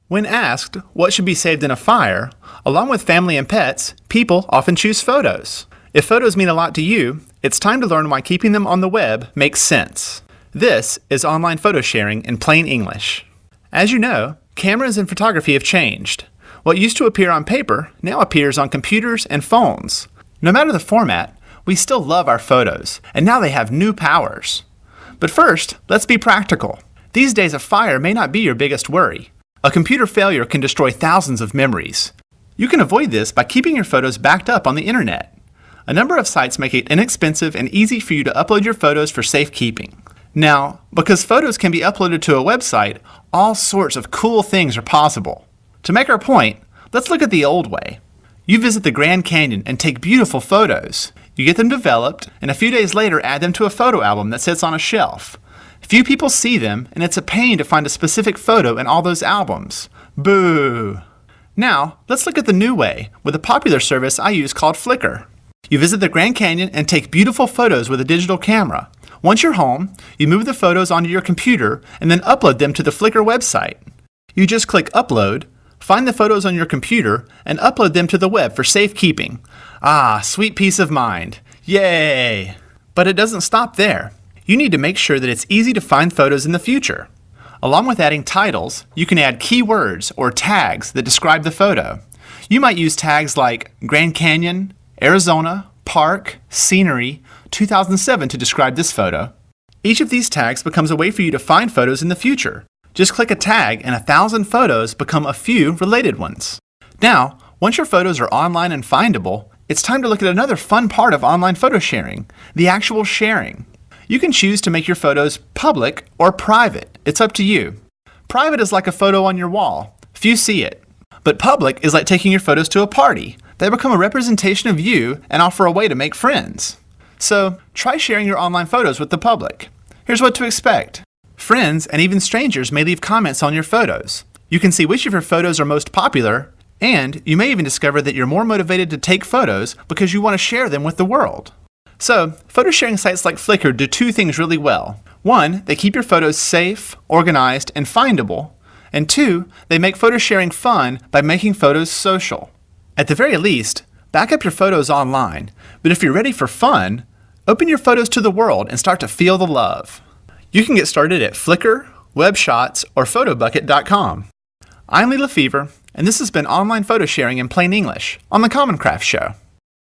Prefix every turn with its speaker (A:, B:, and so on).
A: When asked what should be saved in a fire, along with family and pets, people often choose photos. If photos mean a lot to you, it's time to learn why keeping them on the web makes sense. This is online photo sharing in plain English. As you know, cameras and photography have changed. What used to appear on paper now appears on computers and phones. No matter the format, we still love our photos, and now they have new powers. But first, let's be practical. These days, a fire may not be your biggest worry. A computer failure can destroy thousands of memories. You can avoid this by keeping your photos backed up on the internet. A number of sites make it inexpensive and easy for you to upload your photos for safekeeping. Now, because photos can be uploaded to a website, all sorts of cool things are possible. To make our point, let's look at the old way. You visit the Grand Canyon and take beautiful photos. You get them developed, and a few days later add them to a photo album that sits on a shelf. Few people see them, and it's a pain to find a specific photo in all those albums. Boo! Now, let's look at the new way, with a popular service I use called Flickr. You visit the Grand Canyon and take beautiful photos with a digital camera. Once you're home, you move the photos onto your computer and then upload them to the Flickr website. You just click Upload, find the photos on your computer, and upload them to the web for safekeeping. Ah, sweet peace of mind. Yay! But it doesn't stop there. You need to make sure that it's easy to find photos in the future. Along with adding titles, you can add keywords or tags that describe the photo. You might use tags like Grand Canyon, Arizona, Park, Scenery, 2007 to describe this photo. Each of these tags becomes a way for you to find photos in the future. Just click a tag and 1,000 photos become a few related ones. Now, once your photos are online and findable, it's time to look at another fun part of online photo sharing, the actual sharing. You can choose to make your photos public or private. It's up to you. Private is like a photo on your wall. Few see it. But public is like taking your photos to a party. They become a representation of you and offer a way to make friends. So, try sharing your online photos with the public. Here's what to expect. Friends and even strangers may leave comments on your photos. You can see which of your photos are most popular, and you may even discover that you're more motivated to take photos because you want to share them with the world. So, photo sharing sites like Flickr do two things really well. One, they keep your photos safe, organized, and findable. And two, they make photo sharing fun by making photos social. At the very least, back up your photos online. But if you're ready for fun, open your photos to the world and start to feel the love. You can get started at Flickr, WebShots, or Photobucket.com. I'm Lee Lefevre, and this has been Online Photo Sharing in Plain English on The Common Craft Show.